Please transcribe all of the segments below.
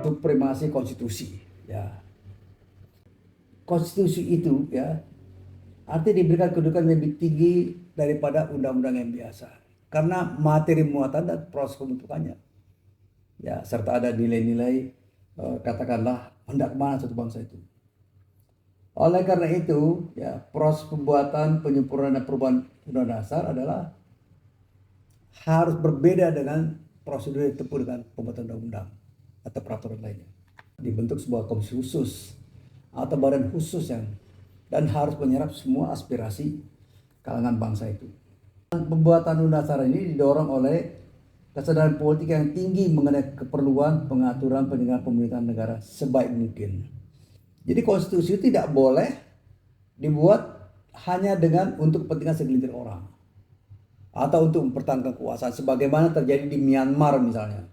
supremasi konstitusi. Ya, konstitusi itu ya artinya diberikan kedudukan lebih tinggi daripada undang-undang yang biasa karena materi muatan dan proses pembentukannya. Ya, serta ada nilai-nilai katakanlah hendak mana suatu bangsa itu. Oleh karena itu, ya proses pembuatan penyempurnaan dan perubahan undang dasar adalah harus berbeda dengan prosedur yang ditempuh dengan pembuatan undang-undang atau peraturan lainnya. Dibentuk sebuah komisi khusus atau badan khusus yang dan harus menyerap semua aspirasi kalangan bangsa itu. Pembuatan undang dasar ini didorong oleh kesadaran politik yang tinggi mengenai keperluan pengaturan penyelenggaraan pemerintahan negara sebaik mungkin. Jadi konstitusi tidak boleh dibuat hanya dengan untuk kepentingan segelintir orang atau untuk mempertahankan kekuasaan sebagaimana terjadi di Myanmar misalnya.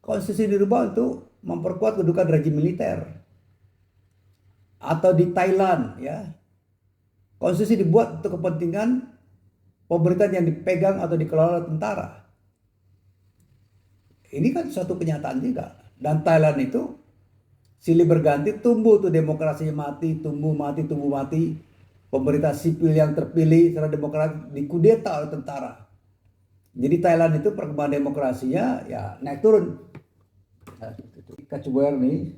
Konstitusi dirubah untuk memperkuat kedudukan rejim militer. Atau di Thailand ya. Konstitusi dibuat untuk kepentingan pemerintahan yang dipegang atau dikelola tentara. Ini kan suatu kenyataan juga. Dan Thailand itu silih berganti, tumbuh tuh demokrasinya mati, tumbuh mati. Pemerintah sipil yang terpilih secara demokratis dikudeta oleh tentara. Jadi Thailand itu perkembangan demokrasinya ya naik turun. Kacuber nih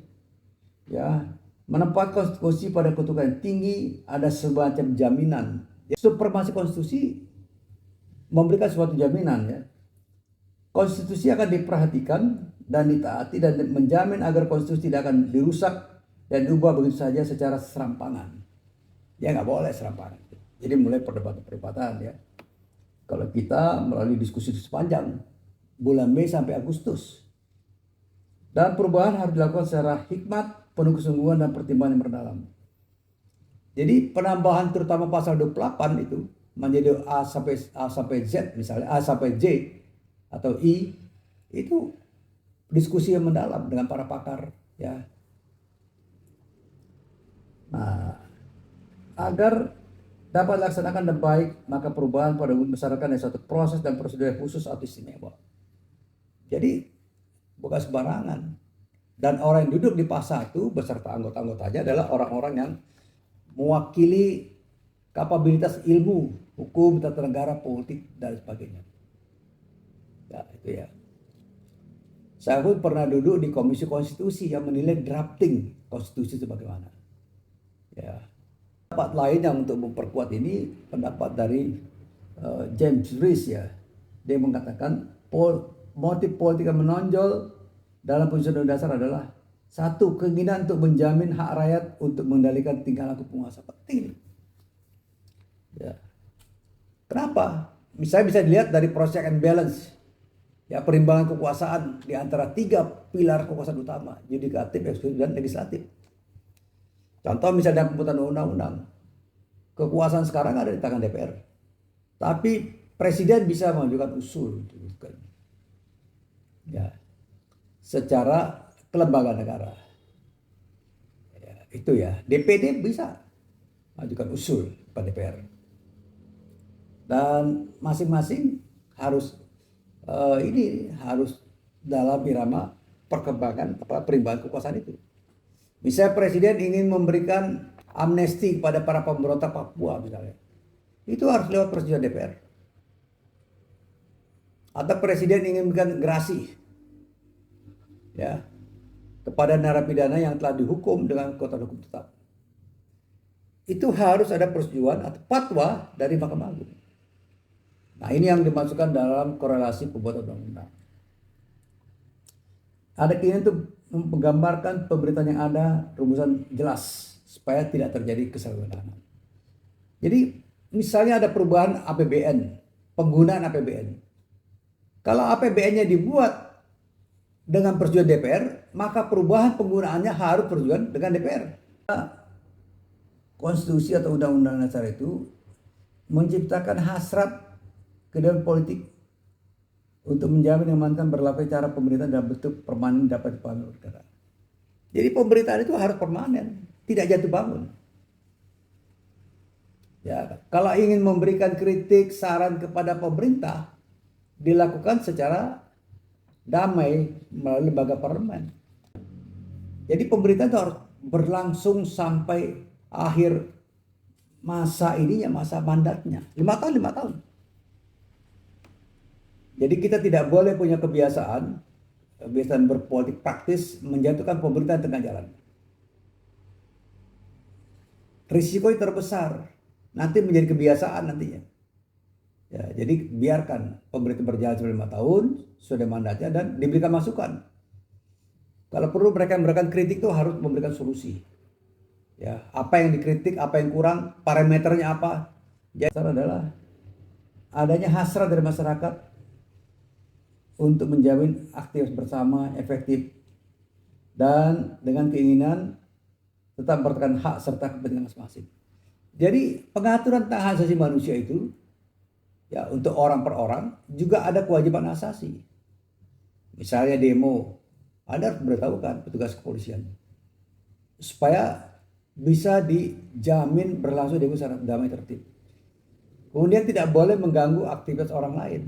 ya menempatkan konstitusi pada kedudukan yang tinggi, ada semacam jaminan. Supremasi konstitusi memberikan suatu jaminan ya. Konstitusi akan diperhatikan dan ditaati dan menjamin agar konstitusi tidak akan dirusak dan diubah begitu saja secara serampangan. Ya nggak boleh serampangan. Jadi mulai perdebatan ya. Kalau kita melalui diskusi sepanjang bulan Mei sampai Agustus. Dan perubahan harus dilakukan secara hikmat, penuh kesungguhan dan pertimbangan yang mendalam. Jadi penambahan terutama pasal 28 itu menjadi A sampai Z misalnya, A sampai J atau I itu diskusi yang mendalam dengan para pakar ya. Nah, agar dapat dilaksanakan dengan baik, maka perubahan pada masyarakat adalah suatu proses dan prosedur yang khusus atau istimewa. Jadi bukan sembarangan. Dan orang yang duduk di PAS 1 beserta anggota-anggotanya adalah orang-orang yang mewakili kapabilitas ilmu, hukum, tata negara, politik dan sebagainya. Ya, itu ya. Saya pun pernah duduk di Komisi Konstitusi yang menilai drafting konstitusi itu bagaimana. Ya. Pendapat lain yang untuk memperkuat ini pendapat dari James Rees ya. Dia mengatakan motif politik yang menonjol dalam penyusunan dasar adalah satu, keinginan untuk menjamin hak rakyat untuk mengendalikan tingkah laku penguasa. Penting. Ya. Kenapa? Misalnya bisa dilihat dari check and balance. Ya, perimbangan kekuasaan di antara 3 pilar kekuasaan utama, yudikatif, eksekutif, dan legislatif. Contoh misalnya pembuatan undang-undang. Kekuasaan sekarang ada di tangan DPR. Tapi presiden bisa mengajukan usul. Ya. Secara kelembagaan negara. Ya, itu ya. DPD bisa mengajukan usul kepada DPR. Dan masing-masing harus harus dalam irama perkembangan perimbangan kekuasaan itu. Misalnya presiden ingin memberikan amnesti kepada para pemberontak Papua misalnya. Itu harus lewat persetujuan DPR. Atau presiden ingin memberikan gerasi ya kepada narapidana yang telah dihukum dengan kekuatan hukum tetap. Itu harus ada persetujuan atau fatwa dari Mahkamah Agung. Nah, ini yang dimasukkan dalam korelasi pembuatan undang-undang. Ada keinginan untuk menggambarkan pemerintahan yang ada rumusan jelas supaya tidak terjadi kesalahgunaan. Jadi misalnya ada perubahan APBN, penggunaan APBN. Kalau APBN-nya dibuat dengan persetujuan DPR, maka perubahan penggunaannya harus persetujuan dengan DPR. Konstitusi atau undang-undang dasar itu menciptakan hasrat kedaulatan politik untuk menjamin dan mengamankan berlaku cara pemerintahan dalam bentuk permanen dapat dipahami oleh negara. Jadi pemerintahan itu harus permanen, tidak jatuh bangun. Ya, kalau ingin memberikan kritik, saran kepada pemerintah, dilakukan secara damai melalui lembaga parlemen. Jadi pemerintah itu harus berlangsung sampai akhir masa ininya, masa mandatnya. 5 tahun, 5 tahun. Jadi kita tidak boleh punya kebiasaan berpolitik praktis menjatuhkan pemerintah di tengah jalan. Risiko yang terbesar nanti menjadi kebiasaan nantinya. Ya, jadi biarkan pemerintah berjalan selama 5 tahun, sudah mandatnya dan diberikan masukan. Kalau perlu mereka memberikan kritik itu harus memberikan solusi. Ya, apa yang dikritik, apa yang kurang, parameternya apa. Jadi adalah adanya hasrat dari masyarakat untuk menjamin aktivitas bersama efektif dan dengan keinginan tetap mempertahankan hak serta kepentingan masing-masing. Jadi pengaturan tentang hak asasi manusia itu ya untuk orang per orang juga ada kewajiban asasi. Misalnya demo, Anda harus memberitahukan petugas kepolisian supaya bisa dijamin berlangsung demo secara damai tertib. Kemudian tidak boleh mengganggu aktivitas orang lain.